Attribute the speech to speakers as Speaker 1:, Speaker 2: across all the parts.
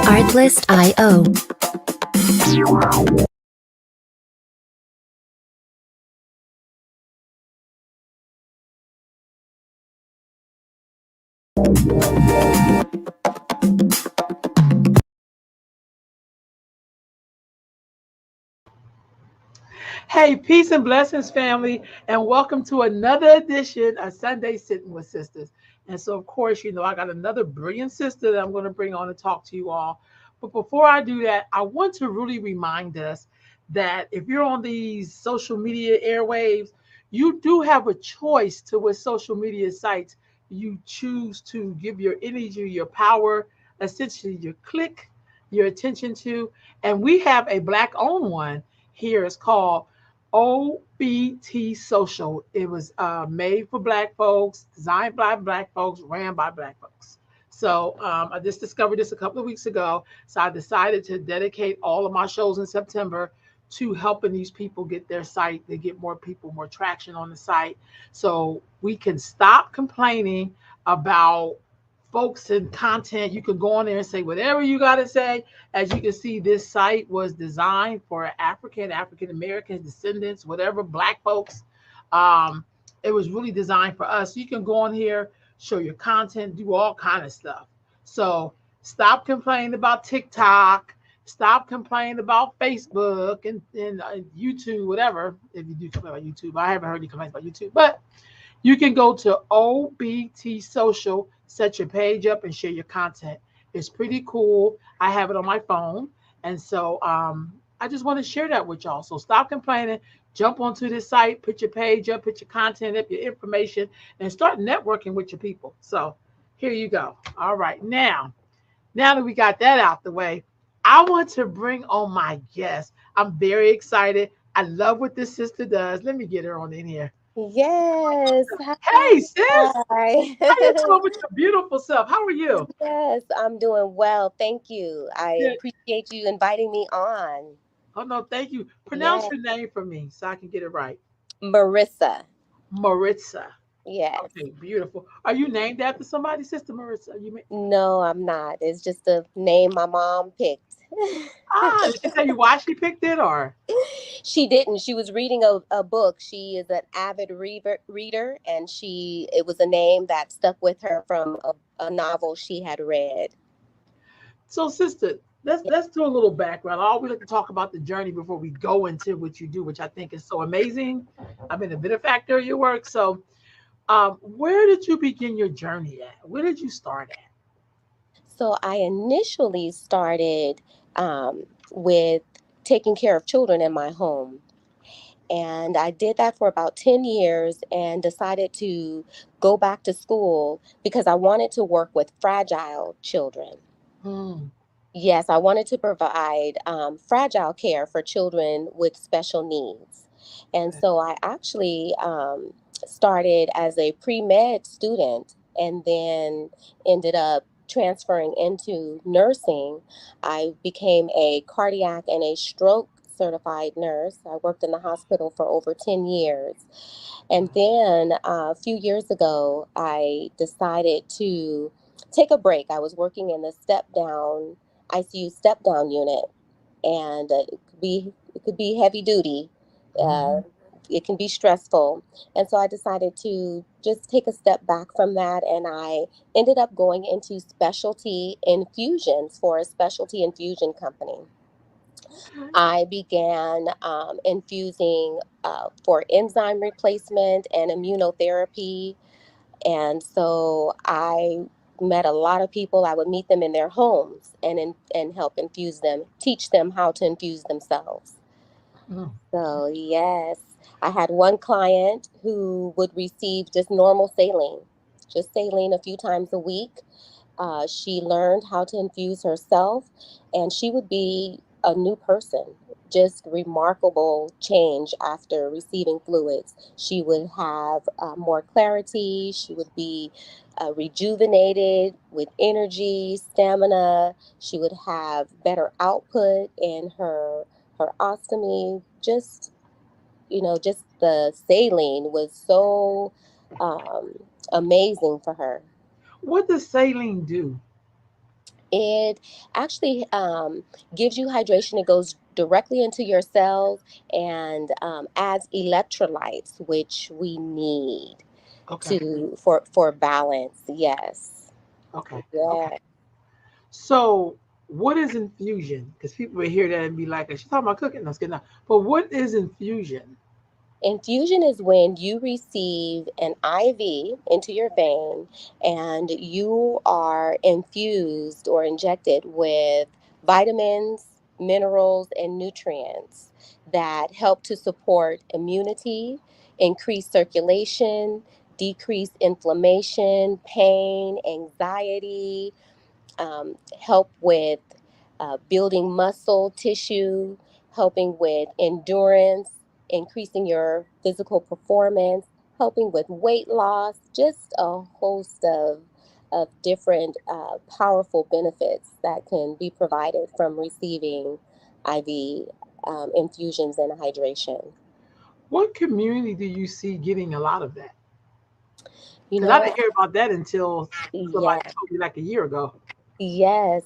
Speaker 1: Artlist.io.
Speaker 2: Hey, peace and blessings, family, and welcome to another edition of Sunday Sitting with Sisters. And so, of course, I got another brilliant sister that I'm going to bring on to talk to you all. But before I do that, I want to really remind us that if you're on these social media airwaves, you do have a choice to what social media sites you choose to give your energy, your power, essentially your click, your attention to. And we have a Black owned one here. It's called OBT Social. It was made for Black folks, designed by Black folks, ran by Black folks. So I just discovered this a couple of weeks ago. So I decided to dedicate all of my shows in September to helping these people get their site, to get more people, more traction on the site. So we can stop complaining about folks and content. You can go on there and say whatever you got to say. As you can see, this site was designed for African American descendants, whatever, Black folks. Um, it was really designed for us. You can go on here, show your content, do all kind of stuff. So stop complaining about TikTok. Stop complaining about Facebook and YouTube, whatever. If you do complain about YouTube, I haven't heard you complain about YouTube, but you can go to OBT Social, set your page up, and share your content. It's pretty cool. I have it on my phone. And so I just want to share that with y'all. So stop complaining, jump onto this site, put your page up, put your content up, your information, and start networking with your people. So here you go. All right. Now that we got that out the way, I want to bring on my guest. I'm very excited. I love what this sister does. Let me get her on in here.
Speaker 3: Yes.
Speaker 2: Hey, sis.
Speaker 3: Hi.
Speaker 2: How you doing with your beautiful self? How are you?
Speaker 3: Yes, I'm doing well. Thank you. I
Speaker 2: Good.
Speaker 3: appreciate you inviting me on.
Speaker 2: Oh no, thank you. Pronounce
Speaker 3: Yes,
Speaker 2: your name for me so I can get it right.
Speaker 3: Marissa.
Speaker 2: Maritza.
Speaker 3: Yes.
Speaker 2: Okay, beautiful. Are you named after somebody, Sister Maritza?
Speaker 3: No, I'm not. It's just a name my mom picked.
Speaker 2: Did she tell you why she picked it or?
Speaker 3: She didn't. She was reading a book. She is an avid reader, and it was a name that stuck with her from a novel she had read.
Speaker 2: So, sister, let's do a little background. I always like to talk about the journey before we go into what you do, which I think is so amazing. I've been a benefactor of your work. So, where did you begin your journey at? Where did you start at?
Speaker 3: So I initially started with taking care of children in my home. And I did that for about 10 years and decided to go back to school because I wanted to work with fragile children.
Speaker 2: Hmm.
Speaker 3: Yes, I wanted to provide fragile care for children with special needs. And
Speaker 2: Okay.
Speaker 3: so I actually started as a pre med student and then ended up transferring into nursing. I became a cardiac and a stroke certified nurse. I worked in the hospital for over 10 years. And then a few years ago, I decided to take a break. I was working in the step down ICU step down unit, and it could be heavy duty. Uh,
Speaker 2: Mhm.
Speaker 3: it can be stressful, and so I decided to just take a step back from that, and I ended up going into specialty infusions for a specialty infusion company. I began infusing for enzyme replacement and immunotherapy. And so I met a lot of people. I would meet them in their homes and help infuse them, teach them how to infuse themselves.
Speaker 2: Mm.
Speaker 3: So, yes, I had one client who would receive just saline a few times a week. She learned how to infuse herself, and she would be a new person. Just remarkable change after receiving fluids. She would have more clarity. She would be rejuvenated with energy, stamina. She would have better output in her ostomy. Just the saline was so amazing for her.
Speaker 2: What does saline do?
Speaker 3: It actually gives you hydration. It goes directly into your cells and adds electrolytes, which we need
Speaker 2: Okay.
Speaker 3: to for balance. Yes,
Speaker 2: Okay. Okay.
Speaker 3: yeah.
Speaker 2: So, what is infusion? Because people will hear that and be like, "She's talking about cooking." No, it's good enough. But what is infusion?
Speaker 3: Infusion is when you receive an IV into your vein and you are infused or injected with vitamins, minerals, and nutrients that help to support immunity, increase circulation, decrease inflammation, pain, anxiety, help with building muscle tissue, helping with endurance, increasing your physical performance, helping with weight loss, just a host of different powerful benefits that can be provided from receiving IV infusions and hydration.
Speaker 2: What community do you see getting a lot of that?
Speaker 3: You
Speaker 2: Because I
Speaker 3: know,
Speaker 2: didn't hear about that until somebody
Speaker 3: yeah,
Speaker 2: told me like a year ago.
Speaker 3: yes.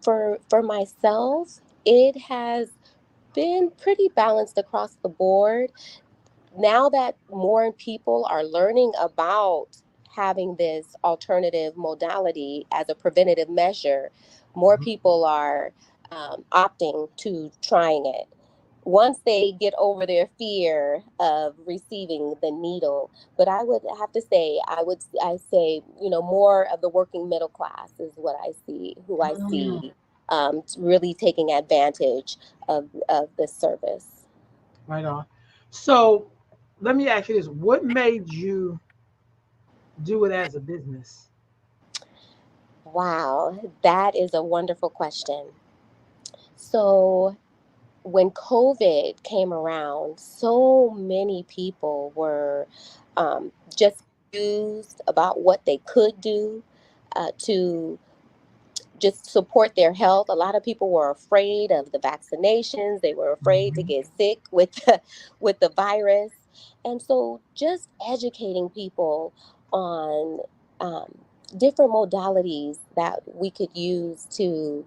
Speaker 3: For myself, it has been pretty balanced across the board. Now that more people are learning about having this alternative modality as a preventative measure, more
Speaker 2: Mhm.
Speaker 3: people are opting to trying it. Once they get over their fear of receiving the needle, but I would have to say, I say, more of the working middle class is what I see, who I
Speaker 2: Mm,
Speaker 3: see really taking advantage of this service.
Speaker 2: right on. So, let me ask you this: what made you do it as a business?
Speaker 3: Wow, that is a wonderful question. So, when COVID came around, so many people were just confused about what they could do to just support their health. A lot of people were afraid of the vaccinations. They were afraid to
Speaker 2: Mhm.
Speaker 3: get sick with with the virus, and so just educating people on um, different modalities that we could use to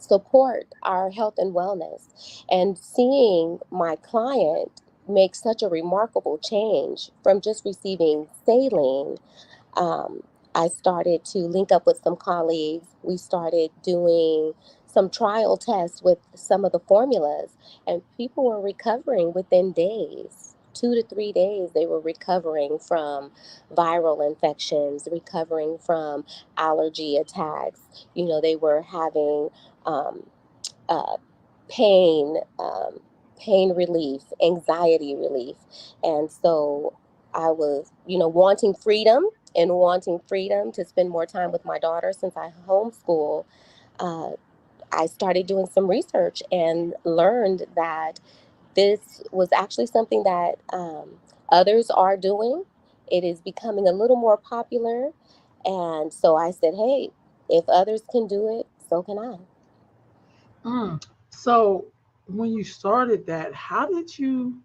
Speaker 3: support our health and wellness, and seeing my client make such a remarkable change from just receiving saline. um, I started to link up with some colleagues. We started doing some trial tests with some of the formulas, and people were recovering within days. 2 to 3 days, they were recovering from viral infections, recovering from allergy attacks. They were having um, uh, pain, pain relief, anxiety relief. And so I was, wanting freedom to spend more time with my daughter since I homeschool. Uh, I started doing some research and learned that this was actually something that others are doing. It is becoming a little more popular. And so I said, hey, if others can do it, so can I.
Speaker 2: Mm. So, when you started that, how did you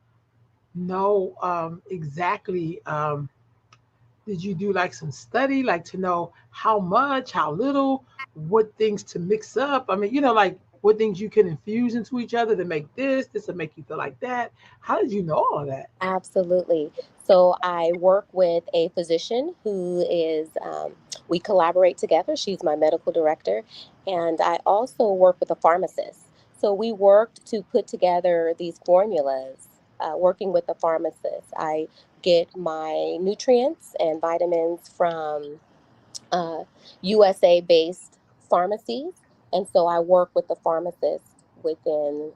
Speaker 2: know exactly? Did you do like some study, like to know how much, how little, what things to mix up? I mean, like what things you can infuse into each other to make this will make you feel like that. How did you know all of that?
Speaker 3: Absolutely. So I work with a physician who is, we collaborate together. She's my medical director. And I also work with a pharmacist. So we worked to put together these formulas, working with the pharmacist. I get my nutrients and vitamins from uh, USA based pharmacies, and so I work with the pharmacist within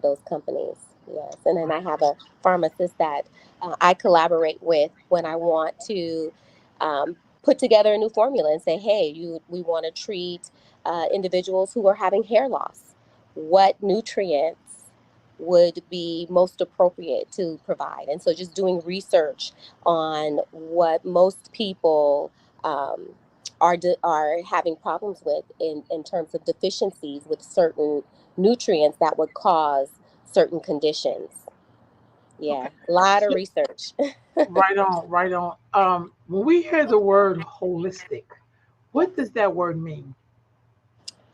Speaker 3: those companies. Yes, and then I have a pharmacist that I collaborate with when I want to put together a new formula and say, hey, we want to treat individuals who are having hair loss. What nutrients would be most appropriate to provide? And so just doing research on what most people um, are having problems with in terms of deficiencies with certain nutrients that would cause certain conditions.
Speaker 2: Okay.
Speaker 3: Yeah, a lot of
Speaker 2: So,
Speaker 3: research.
Speaker 2: right on, right on. When we hear the word holistic,
Speaker 3: Yes.
Speaker 2: what does that word mean?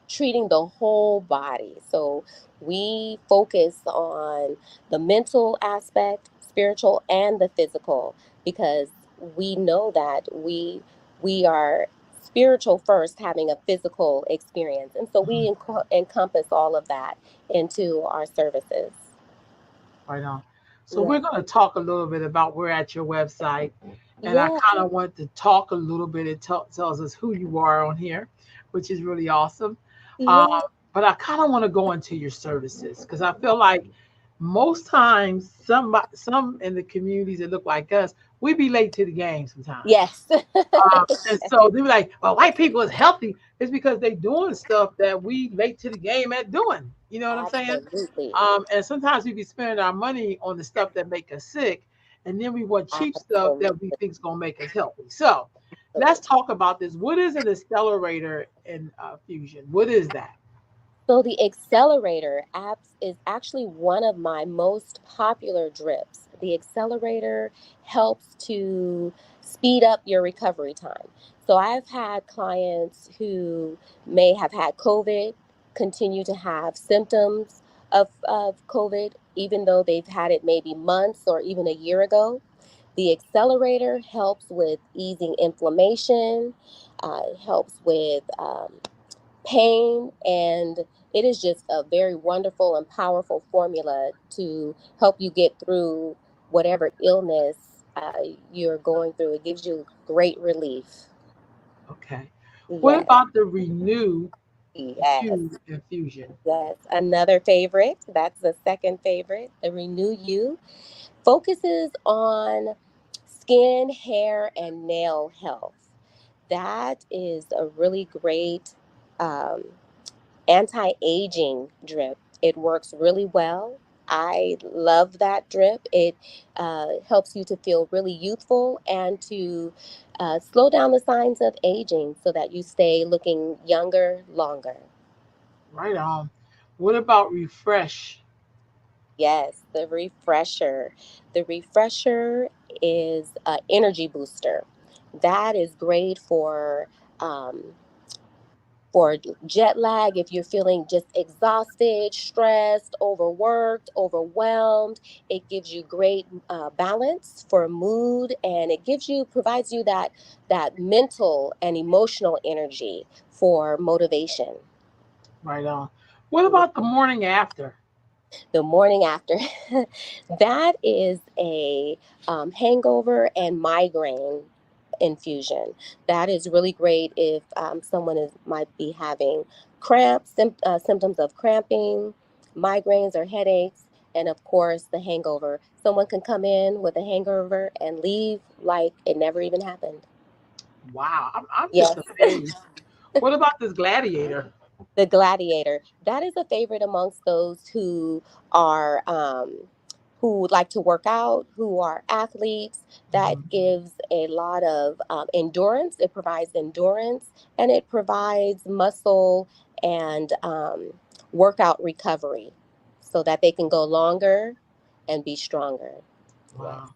Speaker 3: Treating the whole body. So we focus on the mental aspect, spiritual, and the physical, because we know that we are spiritual first, having a physical experience, and so we
Speaker 2: Mhm.
Speaker 3: encompass all of that into our services.
Speaker 2: Right on. So we're
Speaker 3: Yeah,
Speaker 2: going to talk a little bit about we're at your website, and I
Speaker 3: yeah,
Speaker 2: kind of want to talk a little bit. It tells us who you are on here, which is really awesome. Um,
Speaker 3: yeah.
Speaker 2: but I kind of want to go into your services because I feel like most times some in the communities that look like us, we be late to the game sometimes.
Speaker 3: Yes.
Speaker 2: And so they be like, well, white people is healthy. It's because they doing stuff that we late to the game at doing. You know what I'm saying?
Speaker 3: Absolutely.
Speaker 2: And sometimes we be spending our money on the stuff that make us sick, and then we want cheap stuff
Speaker 3: Absolutely.
Speaker 2: that we think is gonna make us healthy. So let's talk about this. What is an accelerator in fusion? What is that?
Speaker 3: So the accelerator apps is actually one of my most popular drips. The accelerator helps to speed up your recovery time. So I've had clients who may have had COVID, continue to have symptoms of COVID, even though they've had it maybe months or even a year ago. The accelerator helps with easing inflammation, helps with pain, and it is just a very wonderful and powerful formula to help you get through whatever illness you're going through. It gives you great relief.
Speaker 2: Okay. What
Speaker 3: Yes,
Speaker 2: about the renew,
Speaker 3: yes,
Speaker 2: infusion?
Speaker 3: yes. Another favorite. That's the second favorite. The Renew You focuses on skin, hair, and nail health. That is a really great um, anti-aging drip. It works really well. I love that drip. It helps you to feel really youthful and to slow down the signs of aging so that you stay looking younger longer.
Speaker 2: Right on. What about refresh?
Speaker 3: Yes, the refresher. The refresher is an energy booster. That is great um, for jet lag, if you're feeling just exhausted, stressed, overworked, overwhelmed. It gives you great balance for mood, and it provides you that mental and emotional energy for motivation.
Speaker 2: Right on. What about the morning after?
Speaker 3: The morning after. That is a hangover and migraine infusion. That is really great if someone might be having symptoms of cramping, migraines or headaches, and of course the hangover. Someone can come in with a hangover and leave like it never even happened.
Speaker 2: Wow, I'm just
Speaker 3: Yes.
Speaker 2: amazed. What about this gladiator?
Speaker 3: The gladiator. That is a favorite amongst those are who like to work out, who are athletes. That
Speaker 2: Mhm.
Speaker 3: gives a lot of endurance. It provides endurance, and it provides muscle and workout recovery so that they can go longer and be stronger. Yes.
Speaker 2: Wow.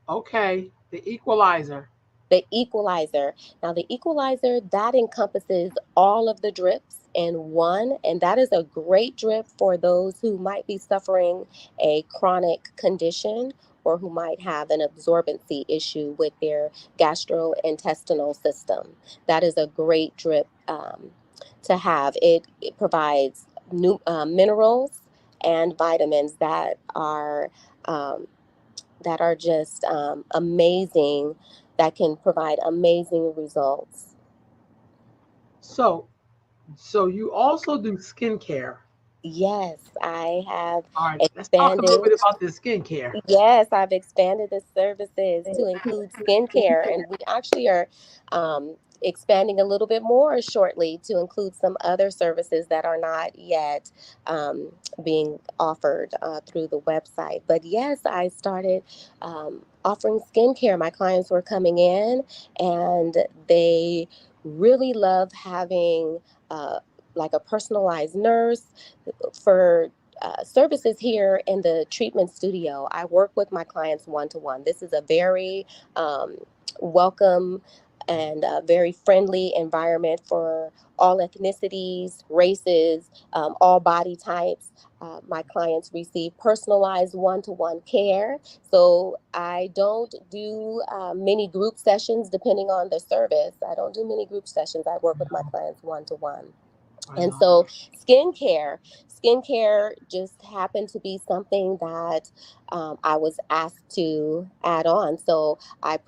Speaker 2: Okay. The equalizer.
Speaker 3: The equalizer. Now, the equalizer that encompasses all of the drips in one, and that is a great drip for those who might be suffering a chronic condition or who might have an absorbency issue with their gastrointestinal system. That is a great drip to have. It provides new minerals and vitamins um, that are just amazing, that can provide amazing results.
Speaker 2: So, so you also do skincare.
Speaker 3: Yes, I have
Speaker 2: All right, let's talk a little
Speaker 3: expanded.
Speaker 2: bit about the skincare.
Speaker 3: Yes, I've expanded the services to include skincare, and we actually are expanding a little bit more shortly to include some other services that are not yet um, being offered through the website. But yes, I started offering skincare. My clients were coming in, and they really love having like a personalized nurse for services here in the treatment studio. I work with my clients one to one. This is a very um, welcome and very friendly environment for all ethnicities, races, all body types. My clients receive personalized one to one care. So I don't do many group sessions depending on the service. I don't do many group sessions. I work with my clients one to one.
Speaker 2: Right
Speaker 3: And
Speaker 2: on.
Speaker 3: so skincare just happened to be something that I was asked to add on. So I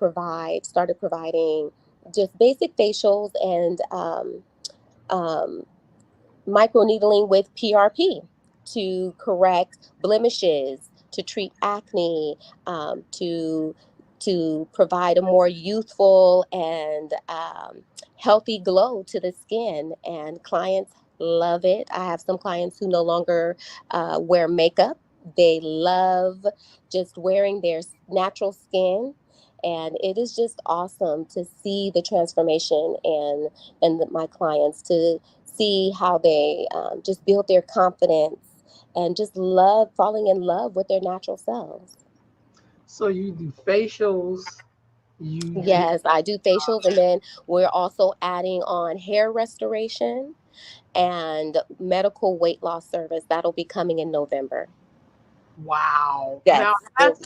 Speaker 3: started providing just basic facials and um, microneedling with PRP to correct blemishes, to treat acne, to provide a more youthful and healthy glow to the skin. And clients love it. I have some clients who no longer wear makeup. They love just wearing their natural skin. And it is just awesome to see the transformation and my clients, to see how they just build their confidence and just love falling in love with their natural selves.
Speaker 2: So you do facials, you do
Speaker 3: Yes, I do facials, and then we're also adding on hair restoration and medical weight loss service that'll be coming in November.
Speaker 2: wow.
Speaker 3: Yes,
Speaker 2: Now that's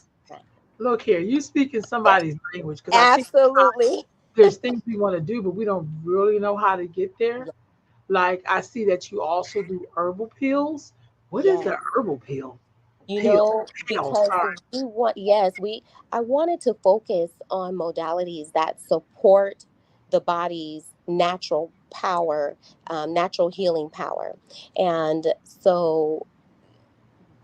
Speaker 2: look here, you speak in somebody's language because I think
Speaker 3: absolutely.
Speaker 2: there's things we want to do, but we don't really know how to get there. Like I see that you also do herbal pills. What is the
Speaker 3: Yes.
Speaker 2: herbal pill?
Speaker 3: You
Speaker 2: Pill.
Speaker 3: know,
Speaker 2: Pill,
Speaker 3: because
Speaker 2: sorry.
Speaker 3: we want, yes, I wanted to focus on modalities that support the body's natural power, natural healing power. And so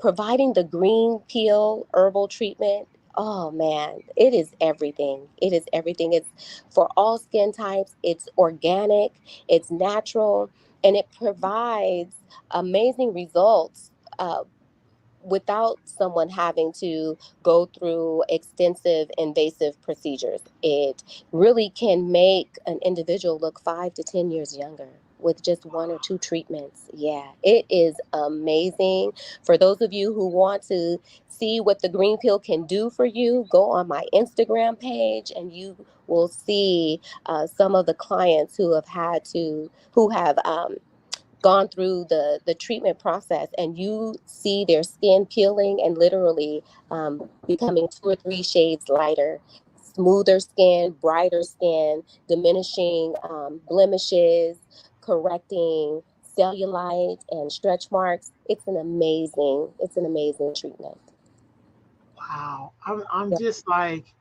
Speaker 3: providing the green peel herbal treatment, oh man, it is everything. It is everything. It's for all skin types, it's organic, it's natural, and it provides amazing results. Without someone having to go through extensive invasive procedures. It really can make an individual look 5 to 10 years younger with just one or two treatments. Yeah, it is amazing. For those of you who want to see what the green pill can do for you, go on my Instagram page and you will see some of the clients who have gone through the treatment process, and you see their skin peeling and literally becoming 2 or 3 shades lighter, smoother skin, brighter skin, diminishing blemishes, correcting cellulite and stretch marks. It's an amazing treatment.
Speaker 2: Wow. I'm just like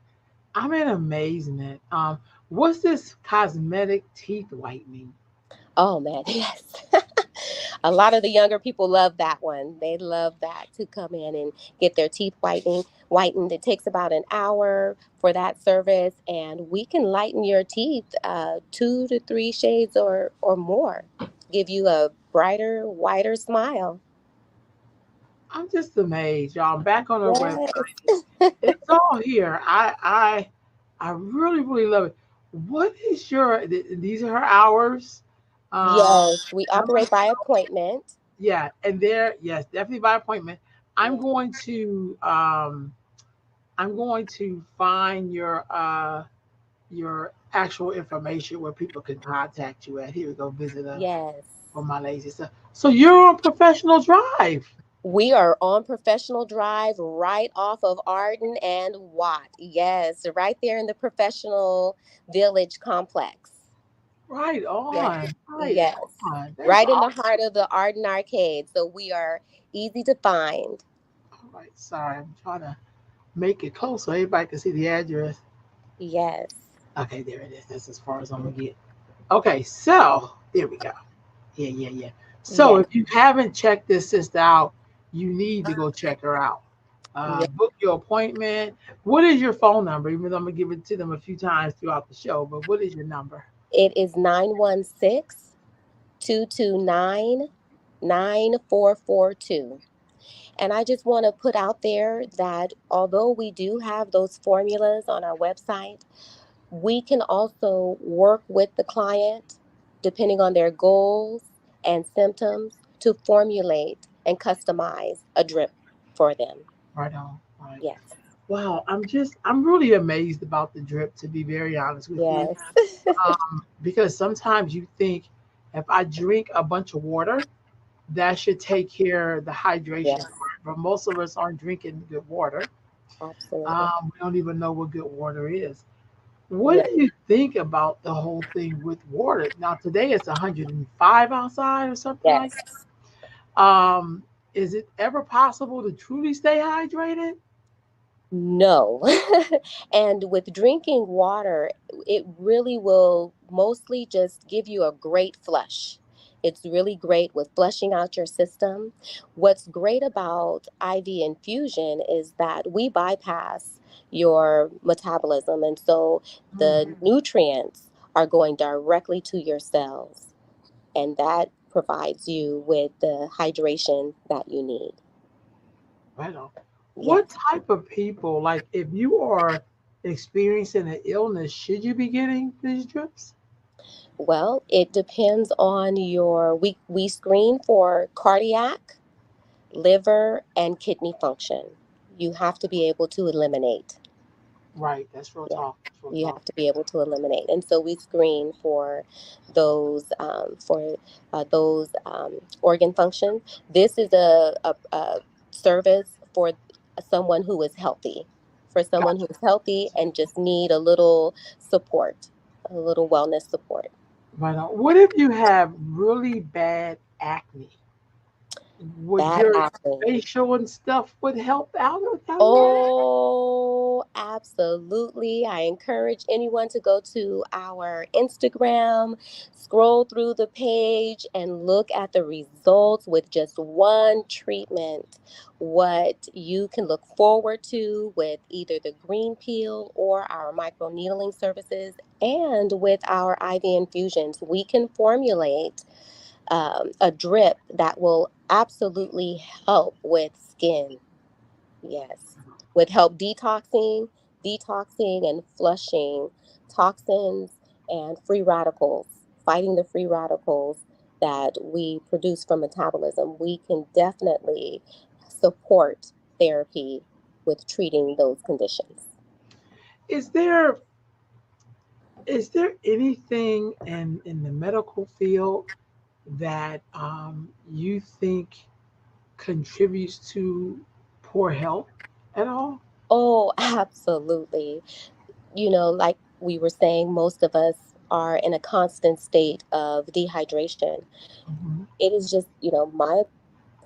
Speaker 2: I'm in amazement. What's this cosmetic teeth whitening?
Speaker 3: Oh man, yes. A lot of the younger people love that one. They love that, to come in and get their teeth whitened. It takes about an hour for that service, and we can lighten your teeth 2 to 3 shades or more, give you a brighter, whiter smile.
Speaker 2: I'm just amazed, y'all. I'm back on our website.
Speaker 3: Yes.
Speaker 2: It's all here. I really really love it. What is your these are her hours? Um,
Speaker 3: Yes, we
Speaker 2: how
Speaker 3: operate
Speaker 2: much?
Speaker 3: by appointment.
Speaker 2: Yeah, and there, yes, definitely by appointment. I'm
Speaker 3: Yeah.
Speaker 2: going to I'm going to find your actual information where people can contact you at. Here we go, visit us
Speaker 3: Yes.
Speaker 2: for my lazy stuff. So you're on Professional Drive.
Speaker 3: We are on Professional Drive right off of Arden and Watt. Yes, right there in the Professional Village complex.
Speaker 2: Right
Speaker 3: Yes,
Speaker 2: on. Right
Speaker 3: yes.
Speaker 2: on. That's
Speaker 3: Right in the
Speaker 2: awesome.
Speaker 3: heart of the Arden Arcade. So we are easy to find.
Speaker 2: All right. Sorry, I'm trying to make it close so everybody can see the address.
Speaker 3: Yes.
Speaker 2: Okay, there it is. That's as far as I'm gonna get. Okay, so there we go. Yeah, yeah, yeah. So
Speaker 3: Yes.
Speaker 2: if you haven't checked this sister out, you need to go check her out.
Speaker 3: Yes.
Speaker 2: Book your appointment. What is your phone number? Even though I'm gonna give it to them a few times throughout the show, but what is your number?
Speaker 3: It is 916-229-9442. And I just want to put out there that although we do have those formulas on our website, we can also work with the client depending on their goals and symptoms to formulate and customize a drip for them.
Speaker 2: Right on. Right.
Speaker 3: Yes.
Speaker 2: Wow, I'm really amazed about the drip, to be very honest with you.
Speaker 3: Yes.
Speaker 2: Because sometimes you think if I drink a bunch of water, that should take care of the hydration
Speaker 3: Yes.
Speaker 2: part. But most of us aren't drinking good water.
Speaker 3: Absolutely.
Speaker 2: We don't even know what good water is. What
Speaker 3: Yes.
Speaker 2: do you think about the whole thing with water? Now today it's 105 outside or something like
Speaker 3: Yes.
Speaker 2: that. Is it ever possible to truly stay hydrated?
Speaker 3: No. And with drinking water, it really will mostly just give you a great flush. It's really great with flushing out your system. What's great about IV infusion is that we bypass your metabolism. And so
Speaker 2: Mm,
Speaker 3: the nutrients are going directly to your cells. And that provides you with the hydration that you need.
Speaker 2: right on. What
Speaker 3: Yes.
Speaker 2: type of people, like if you are experiencing an illness, should you be getting these drips?
Speaker 3: Well, it depends on we screen for cardiac, liver, and kidney function. You have to be able to eliminate.
Speaker 2: Right, that's real
Speaker 3: Yeah,
Speaker 2: talk. That's real
Speaker 3: you
Speaker 2: talk.
Speaker 3: have to be able to eliminate, and so we screen for those organ functions. This is a service for someone who is healthy, for someone who
Speaker 2: Gotcha.
Speaker 3: is healthy and just need a little support, a little wellness support.
Speaker 2: Right on. What if you have really bad acne? Would
Speaker 3: Bad
Speaker 2: your
Speaker 3: acne.
Speaker 2: facial and stuff would help out with that a little?
Speaker 3: Oh, absolutely. I encourage anyone to go to our Instagram, scroll through the page, and look at the results with just one treatment. What you can look forward to with either the green peel or our microneedling services, and with our IV infusions. We can formulate a drip that will absolutely help with skin. Yes, with help detoxing and flushing toxins and free radicals, fighting the free radicals that we produce from metabolism. We can definitely support therapy with treating those conditions.
Speaker 2: Is there is there anything in the medical field that you think contributes to poor health at all?
Speaker 3: Oh, absolutely. Like we were saying, most of us are in a constant state of dehydration.
Speaker 2: Mhm.
Speaker 3: It is just, my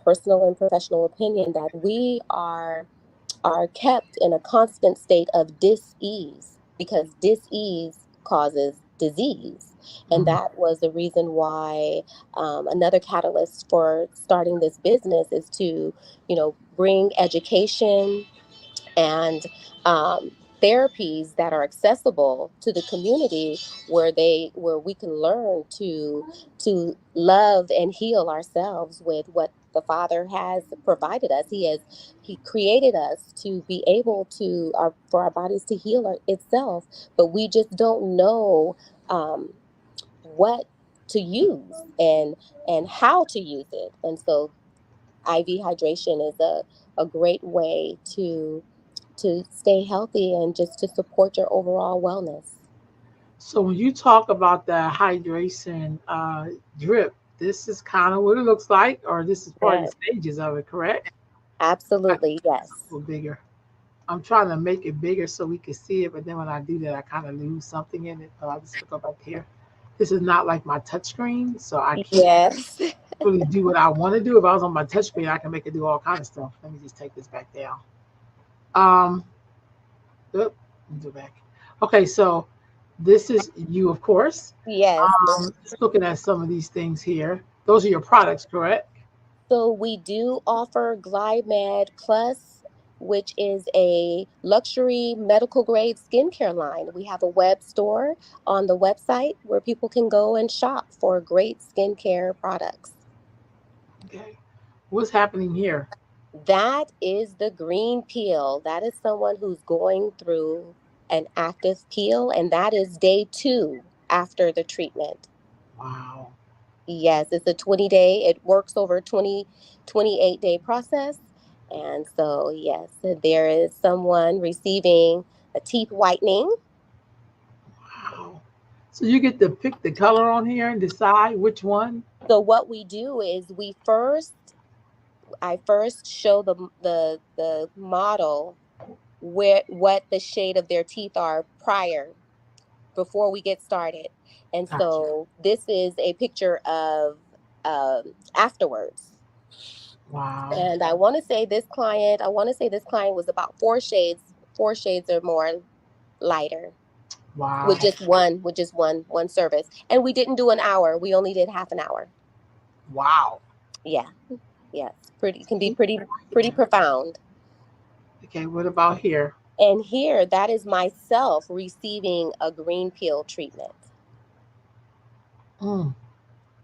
Speaker 3: personal and professional opinion that we are kept in a constant state of dis-ease because dis-ease causes disease. And
Speaker 2: Mhm.
Speaker 3: that was the reason why another catalyst for starting this business is to, bring education and therapies that are accessible to the community where we can learn to love and heal ourselves with what the Father has provided us. He created us to be able to for our bodies to heal itself, but we just don't know um, what to use and how to use it. And so IV hydration is a great way to stay healthy and just to support your overall wellness.
Speaker 2: So when you talk about the hydration drip, this is kind of what it looks like, or this is part of the
Speaker 3: Yes,
Speaker 2: stages of it, correct? I
Speaker 3: absolutely.
Speaker 2: it's
Speaker 3: Yes.
Speaker 2: a little bigger. I'm trying to make it bigger so we can see it, but then when I do that, I kind of lose something in it. So I'll just go back here. This is not like my touchscreen, so I can't
Speaker 3: Yes.
Speaker 2: really do what I want to do. If I was on my touchscreen, I can make it do all kind of stuff. Let me just take this back down. Um, oop, let me go back. Okay, so this is you, of course.
Speaker 3: Yes.
Speaker 2: Just looking at some of these things here. Those are your products, correct?
Speaker 3: So we do offer GlideMed Plus, which is a luxury medical grade skincare line. We have a web store on the website where people can go and shop for great skincare products.
Speaker 2: Okay. What's happening here?
Speaker 3: That is the green peel. That is someone who's going through an active peel, and that is day 2 after the treatment.
Speaker 2: Wow.
Speaker 3: Yes, it's a 20-day, it works over 28-day process. And so, yes, there is someone receiving a teeth whitening.
Speaker 2: Wow. So you get to pick the color on here and decide which one?
Speaker 3: So what we do is I first show the model where what the shade of their teeth are prior before we get started. And
Speaker 2: Gotcha.
Speaker 3: so this is a picture of afterwards.
Speaker 2: Wow.
Speaker 3: And I want to say this client was about 4 shades or more lighter
Speaker 2: Wow.
Speaker 3: with just one service. And we didn't do an hour. We only did half an hour.
Speaker 2: Wow.
Speaker 3: Yeah. Yes. Pretty can be pretty profound.
Speaker 2: Okay, what about here?
Speaker 3: And here that is myself receiving a green peel treatment.
Speaker 2: Mm,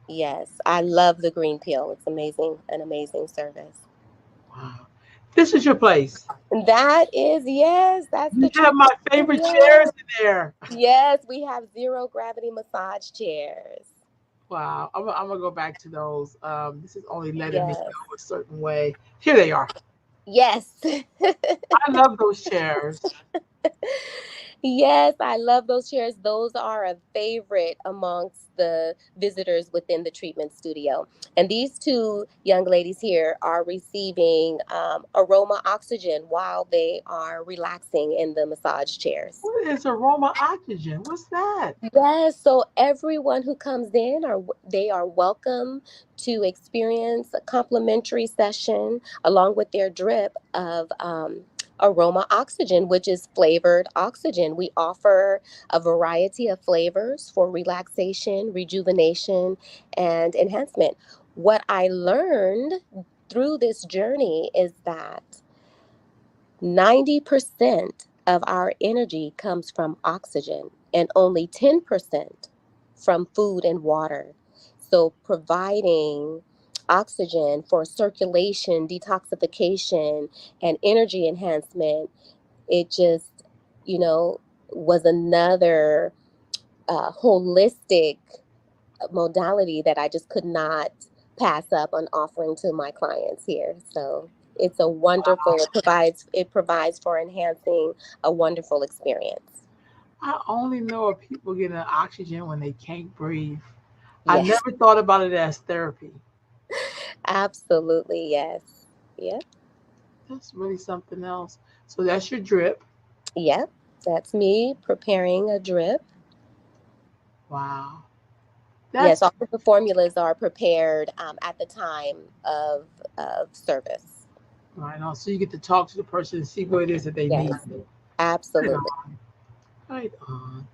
Speaker 3: Yes, I love the green peel. It's amazing, an amazing service.
Speaker 2: wow. This is your place.
Speaker 3: That is, yes, that's
Speaker 2: You
Speaker 3: the
Speaker 2: have my
Speaker 3: treatment
Speaker 2: favorite
Speaker 3: studio.
Speaker 2: chairs in there.
Speaker 3: Yes, we have zero gravity massage chairs.
Speaker 2: Wow. I'm gonna go back to those. This is only letting me
Speaker 3: Yes.
Speaker 2: go a certain way. Here they are.
Speaker 3: Yes.
Speaker 2: I love those chairs.
Speaker 3: Yes, I love those chairs. Those are a favorite amongst the visitors within the treatment studio. And these two young ladies here are receiving Aroma Oxygen while they are relaxing in the massage chairs.
Speaker 2: What is Aroma Oxygen? What's that?
Speaker 3: Yes, so everyone who comes in they are welcome to experience a complimentary session along with their drip of aroma oxygen, which is flavored oxygen. We offer a variety of flavors for relaxation, rejuvenation, and enhancement. What I learned through this journey is that 90% of our energy comes from oxygen and only 10% from food and water. So, providing oxygen for circulation, detoxification, and energy enhancement, it just, you know, was another holistic modality that I just could not pass up on offering to my clients here. So it's a wonderful, it provides for enhancing a wonderful experience.
Speaker 2: I only know of people getting oxygen when they can't breathe. I
Speaker 3: Yes,
Speaker 2: never thought about it as therapy.
Speaker 3: absolutely. Yes. Yep.
Speaker 2: That's really something else. So that's your drip.
Speaker 3: Yep. That's me preparing a drip.
Speaker 2: Wow.
Speaker 3: Yes,
Speaker 2: That's
Speaker 3: all of the formulas are prepared at the time of service.
Speaker 2: right on. So you get to talk to the person and see what it is that they need.
Speaker 3: Yes,
Speaker 2: Right
Speaker 3: absolutely.
Speaker 2: on. Right on.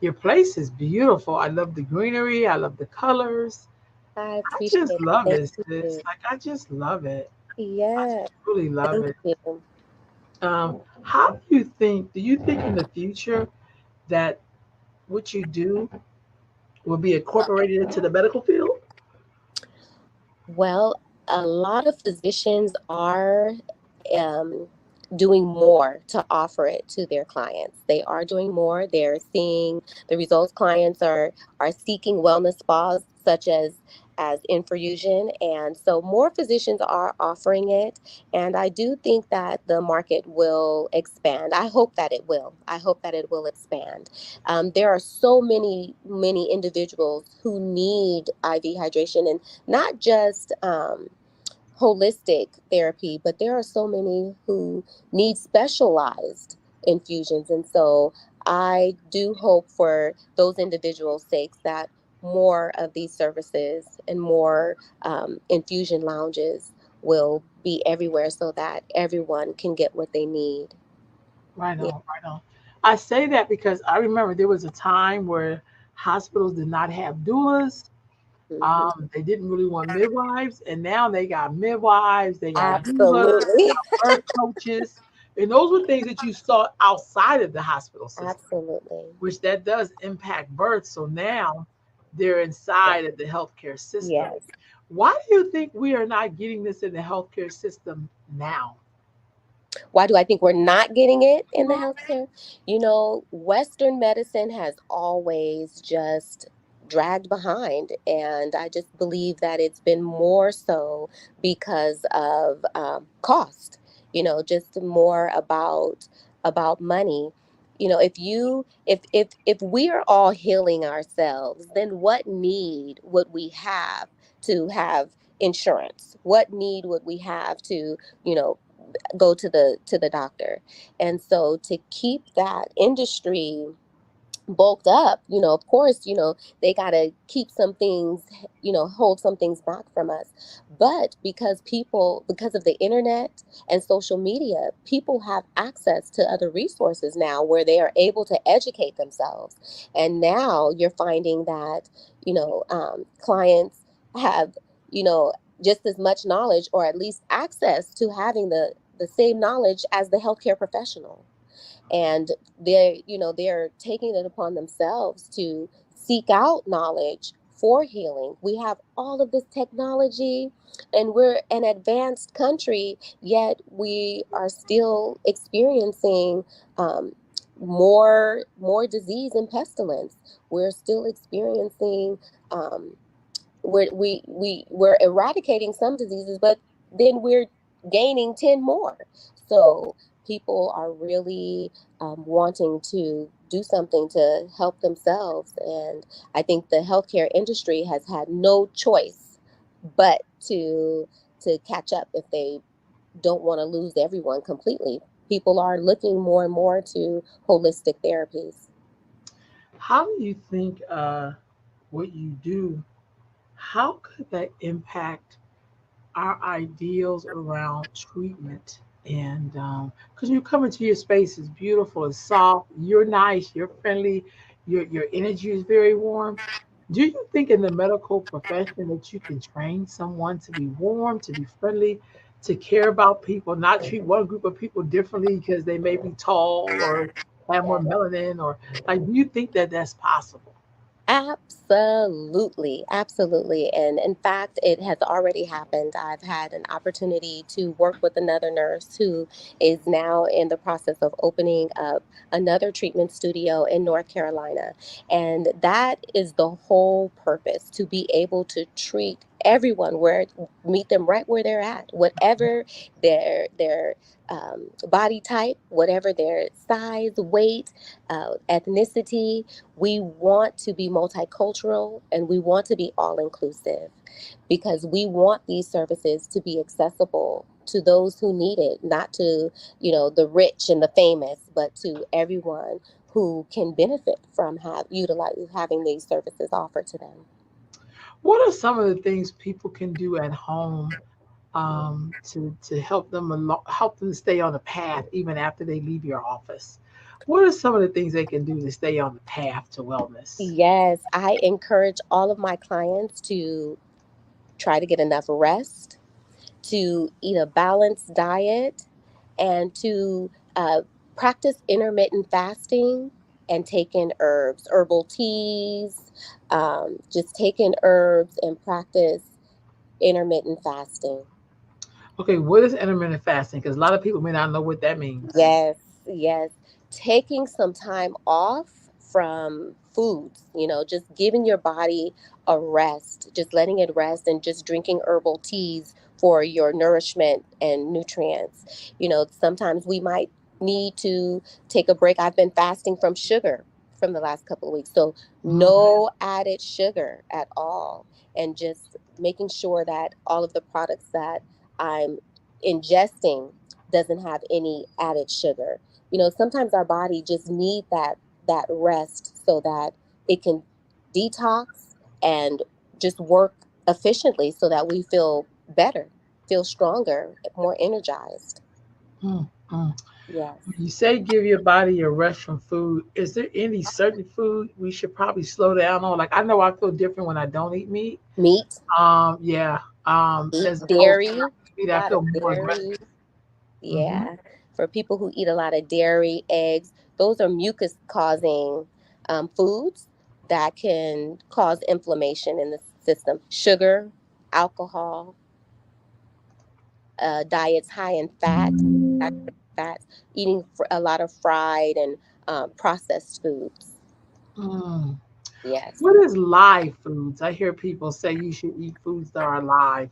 Speaker 2: Your place is beautiful. I love the greenery. I love the colors.
Speaker 3: I
Speaker 2: I
Speaker 3: appreciate
Speaker 2: just
Speaker 3: it.
Speaker 2: love
Speaker 3: Thank
Speaker 2: it, sis.
Speaker 3: you.
Speaker 2: Like I just love it. I
Speaker 3: Yeah,
Speaker 2: just really love
Speaker 3: thank
Speaker 2: it.
Speaker 3: you.
Speaker 2: How do you think? Do you think in the future that what you do will be incorporated into the medical field?
Speaker 3: Well, a lot of physicians are um, doing more to offer it to their clients. They are doing more. They're seeing the results. Clients are seeking wellness spas such as Infusion, and so more physicians are offering it. And I do think that the market will expand. I hope that it will. I hope that it will expand. There are so many individuals who need IV hydration, and not just holistic therapy, but there are so many who need specialized infusions. And so I do hope for those individuals' sakes that more of these services and more infusion lounges will be everywhere so that everyone can get what they need.
Speaker 2: Right
Speaker 3: Yeah.
Speaker 2: on, right on. I say that because I remember there was a time where hospitals did not have doulas.
Speaker 3: Hmm.
Speaker 2: They didn't really want midwives, and now they got midwives, they got doulas, they
Speaker 3: Absolutely.
Speaker 2: got birth coaches, and those were things that you saw outside of the hospital system,
Speaker 3: Absolutely.
Speaker 2: which that does impact birth. So now they're
Speaker 3: Yeah.
Speaker 2: inside of the healthcare system.
Speaker 3: Yes.
Speaker 2: Why do you think we are not getting this in the healthcare system now?
Speaker 3: Why do I think we're not getting it in the healthcare? Western medicine has always just dragged behind, and I just believe that it's been more so because of cost. Just more about money. If we are all healing ourselves, then what need would we have to have insurance? What need would we have to you know go to the doctor? And so to keep that industry bulked up, of course, they got to keep some things, hold some things back from us. But because of the internet and social media, people have access to other resources now where they are able to educate themselves. And now you're finding that, clients have, you know, just as much knowledge, or at least access to having the same knowledge as the healthcare professional. And they're taking it upon themselves to seek out knowledge for healing. We have all of this technology, and we're an advanced country, yet we are still experiencing more disease and pestilence. We're still experiencing um, we're eradicating some diseases, but then we're gaining 10 more. So people are really wanting to do something to help themselves, and I think the healthcare industry has had no choice but to catch up if they don't want to lose everyone completely. People are looking more and more to holistic therapies.
Speaker 2: How do you think what you do, how could that impact our ideals around treatment? And because you come into your space is beautiful, it's soft, you're nice, you're friendly, your energy is very warm. Do you think in the medical profession that you can train someone to be warm, to be friendly, to care about people, not treat one group of people differently because they may be tall or have more melanin, or like, do you think that that's possible?
Speaker 3: Absolutely, absolutely. And in fact, it has already happened. I've had an opportunity to work with another nurse who is now in the process of opening up another treatment studio in North Carolina. And that is the whole purpose, to be able to treat everyone meet them right where they're at, whatever their body type, whatever their size, weight, ethnicity. We want to be multicultural, and we want to be all inclusive, because we want these services to be accessible to those who need it, not to, the rich and the famous, but to everyone who can benefit from having these services offered to them.
Speaker 2: What are some of the things people can do at home to help them help them stay on the path even after they leave your office? What are some of the things they can do to stay on the path to wellness?
Speaker 3: Yes, I encourage all of my clients to try to get enough rest, to eat a balanced diet, and to practice intermittent fasting and take in herbs, herbal teas, just take in herbs and practice intermittent fasting.
Speaker 2: Okay, what is intermittent fasting? Because a lot of people may not know what that means.
Speaker 3: Yes, yes. Taking some time off from foods, just giving your body a rest, just letting it rest, and just drinking herbal teas for your nourishment and nutrients. Sometimes we might need to take a break. I've been fasting from sugar from the last couple of weeks. So,
Speaker 2: Mhm.
Speaker 3: no added sugar at all. And just making sure that all of the products that I'm ingesting doesn't have any added sugar. Sometimes our body just need that rest so that it can detox and just work efficiently so that we feel better, feel stronger, more energized.
Speaker 2: Mm, mm.
Speaker 3: Yes.
Speaker 2: When you say give your body a rest from food, is there any certain food we should probably slow down on? Like I know I feel different when I don't eat meat.
Speaker 3: Meat,
Speaker 2: Yeah.
Speaker 3: eat
Speaker 2: As opposed to when
Speaker 3: dairy,
Speaker 2: I eat meat,
Speaker 3: a
Speaker 2: I
Speaker 3: lot of
Speaker 2: feel more
Speaker 3: dairy.
Speaker 2: rested. Hmm.
Speaker 3: Yeah. For people who eat a lot of dairy, eggs, those are mucus causing foods that can cause inflammation in the system. Sugar, alcohol, diets high in fat, saturated fats, eating a lot of fried and processed foods.
Speaker 2: Mm.
Speaker 3: Yes.
Speaker 2: What is live foods? I hear people say you should eat foods that are alive.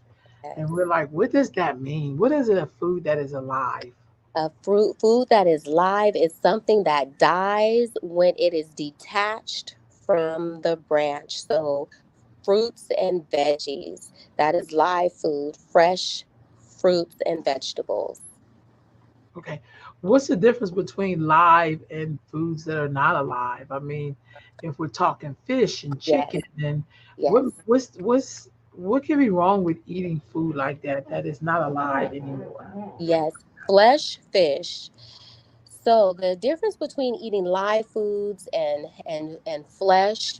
Speaker 2: And we're
Speaker 3: Yes.
Speaker 2: like, what does that mean? What is a food that is alive?
Speaker 3: A food that is live is something that dies when it is detached from the branch. So, fruits and veggies, that is live food, fresh fruits and vegetables.
Speaker 2: Okay. What's the difference between live and foods that are not alive? I mean, if we're talking fish and chicken,
Speaker 3: Yes,
Speaker 2: then
Speaker 3: yes,
Speaker 2: what can be wrong with eating food like that that is not alive anymore?
Speaker 3: yes. Flesh, fish. So the difference between eating live foods and flesh.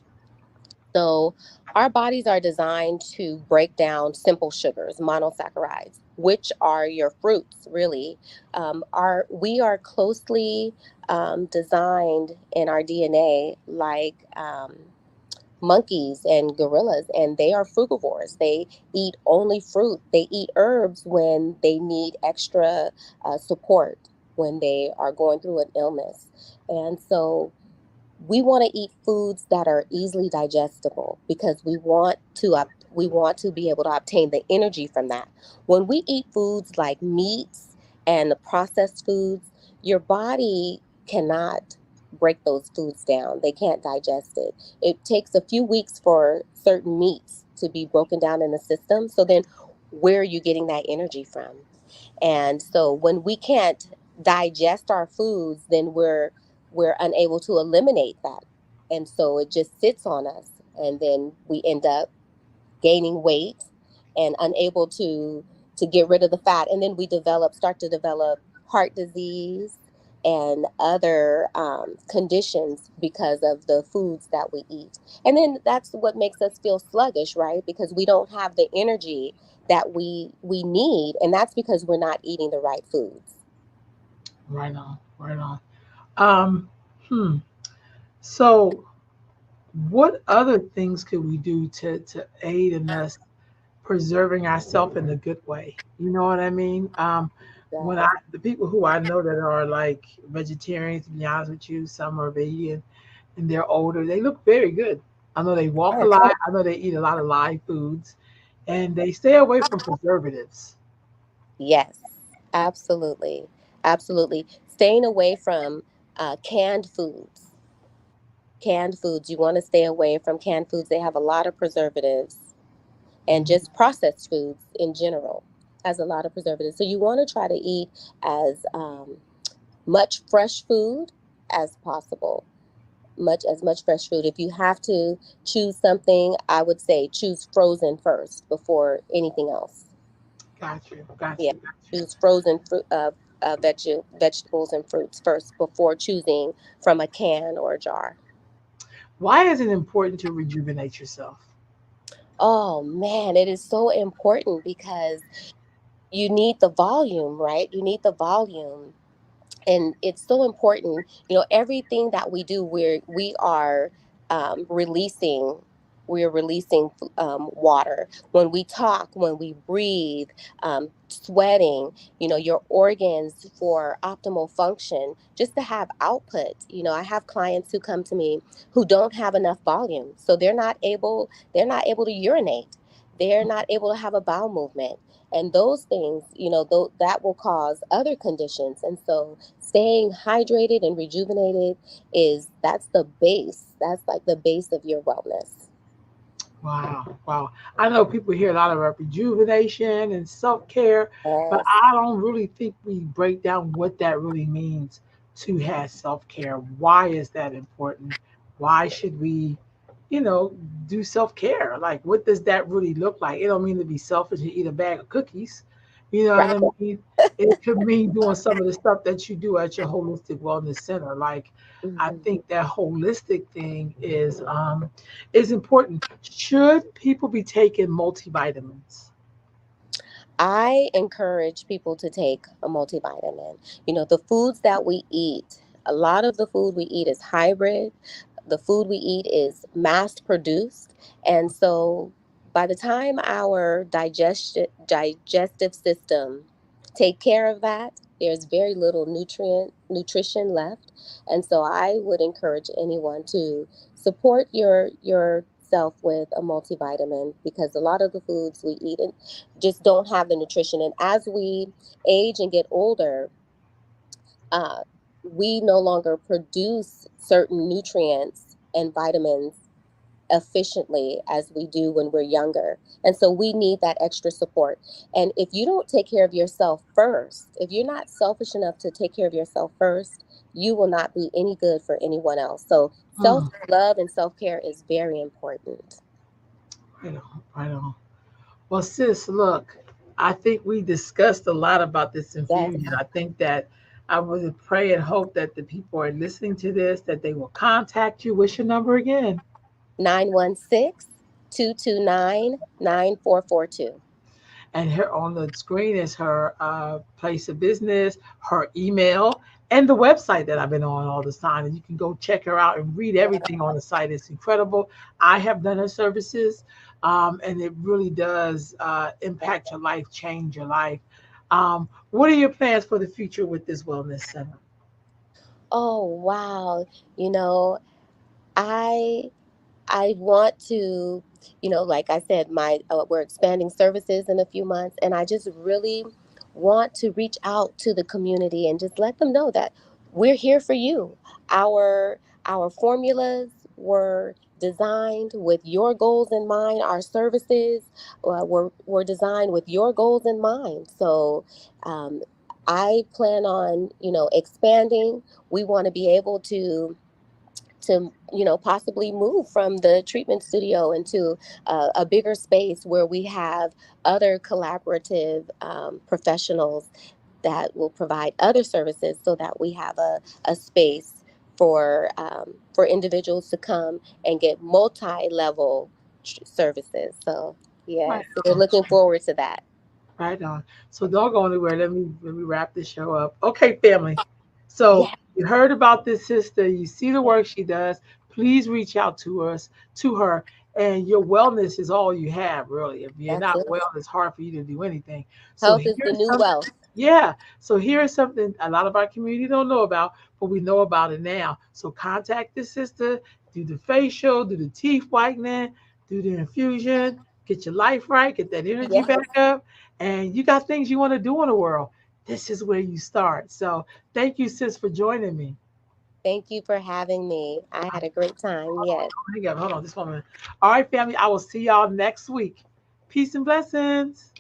Speaker 3: So our bodies are designed to break down simple sugars, monosaccharides, which are your fruits. Really, we are closely designed in our DNA like. Monkeys and gorillas, and they are frugivores. They eat only fruit. They eat herbs when they need extra support, when they are going through an illness. And so we want to eat foods that are easily digestible because we want to be able to obtain the energy from that. When we eat foods like meats and the processed foods, your body cannot break those foods down. They can't digest it. It takes a few weeks for certain meats to be broken down in the system. So then where are you getting that energy from? And so when we can't digest our foods, then we're unable to eliminate that. And so it just sits on us. And then we end up gaining weight and unable to get rid of the fat. And then we start to develop heart disease and other conditions because of the foods that we eat. And then that's what makes us feel sluggish, right? Because we don't have the energy that we need, and that's because we're not eating the right foods.
Speaker 2: Right on, right on. Um, hmm. So, what other things could we do to aid in us preserving ourselves in a good way? You know what I mean? When
Speaker 3: Yes.
Speaker 2: the people who I know that are like vegetarians, to be honest with you, some are vegan and they're older, they look very good. I know they walk a
Speaker 3: Yes.
Speaker 2: lot. I know they eat a lot of live foods, and they stay away from preservatives.
Speaker 3: Yes, absolutely. Absolutely. Staying away from canned foods. Canned foods, you want to stay away from canned foods. They have a lot of preservatives, and
Speaker 2: Mhm.
Speaker 3: just processed foods in general has a lot of preservatives. So you want to try to eat as much fresh food as possible. Much fresh food. If you have to choose something, I would say choose frozen first before anything else.
Speaker 2: Got you, got
Speaker 3: Yeah,
Speaker 2: you, got you.
Speaker 3: choose frozen fruit, vegetables and fruits first before choosing from a can or a jar.
Speaker 2: Why is it important to rejuvenate yourself?
Speaker 3: Oh man, it is so important because you need the volume, right? You need the volume, and it's so important. Everything that we do, we are releasing, we're releasing water when we talk, when we breathe, sweating. Your organs for optimal function, just to have output. I have clients who come to me who don't have enough volume, so they're not able to urinate, they're not able to have a bowel movement, and those things, that will cause other conditions. And so staying hydrated and rejuvenated, that's the base. That's like the base of your wellness.
Speaker 2: Wow, wow. I know people hear a lot about rejuvenation and self care, but
Speaker 3: Yes.
Speaker 2: I don't really think we break down what that really means to have self-care. Why is that important? Why should we, you know, do self-care? Like, what does that really look like? It don't mean to be selfish and eat a bag of cookies. You know what
Speaker 3: Right.
Speaker 2: I mean? It could mean doing some of the stuff that you do at your holistic wellness center. Like, I
Speaker 3: Mhm.
Speaker 2: think that holistic thing is important. Should people be taking multivitamins?
Speaker 3: I encourage people to take a multivitamin. The foods that we eat, a lot of the food we eat is hybrid. The food we eat is mass produced. And so by the time our digestive system take care of that, there's very little nutrition left. And so I would encourage anyone to support yourself with a multivitamin, because a lot of the foods we eat just don't have the nutrition. And as we age and get older, uh, we no longer produce certain nutrients and vitamins efficiently as we do when we're younger. And so we need that extra support. And if you don't take care of yourself first, if you're not selfish enough to take care of yourself first, you will not be any good for anyone else. So self
Speaker 2: Mm,
Speaker 3: love and self care is very important.
Speaker 2: right on, right on. Well, sis, look, I think we discussed a lot about this
Speaker 3: Yes.
Speaker 2: infusion. I think that I would pray and hope that the people are listening to this, that they will contact you. What's your number again?
Speaker 3: 916-229-9442.
Speaker 2: And here on the screen is her place of business, her email, and the website that I've been on all this time. And you can go check her out and read everything on the site. It's incredible. I have done her services, and it really does impact your life, change your life. What are your plans for the future with this wellness center?
Speaker 3: Oh, wow. You know, I I want to, like I said, my we're expanding services in a few months, and I just really want to reach out to the community and just let them know that we're here for you. Our formulas were designed with your goals in mind. Our services were designed with your goals in mind. So um, I plan on, expanding. We want to be able to possibly move from the treatment studio into a bigger space where we have other collaborative professionals that will provide other services, so that we have a space for individuals to come and get multi-level services. So
Speaker 2: Right
Speaker 3: yes, so we're
Speaker 2: on.
Speaker 3: looking forward to that.
Speaker 2: Right on. So don't go anywhere. Let me wrap this show up. Okay, family. So
Speaker 3: Yeah,
Speaker 2: you heard about this sister. You see the work she does. Please reach out to her. And your wellness is all you have, really. If you're
Speaker 3: that's
Speaker 2: not
Speaker 3: it.
Speaker 2: well, it's hard for you to do anything. So
Speaker 3: Health is the
Speaker 2: here's
Speaker 3: new
Speaker 2: something.
Speaker 3: wealth.
Speaker 2: Yeah. So here's something a lot of our community don't know about, but we know about it now. So contact this sister, do the facial, do the teeth whitening, do the infusion, get your life right, get that energy
Speaker 3: Yes.
Speaker 2: back up, and you got things you want to do in the world. This is where you start. So thank you, sis, for joining me.
Speaker 3: Thank you for having me. I had a great time. Yes.
Speaker 2: Hang on, hold on, this woman. All right, family, I will see y'all next week. Peace and blessings.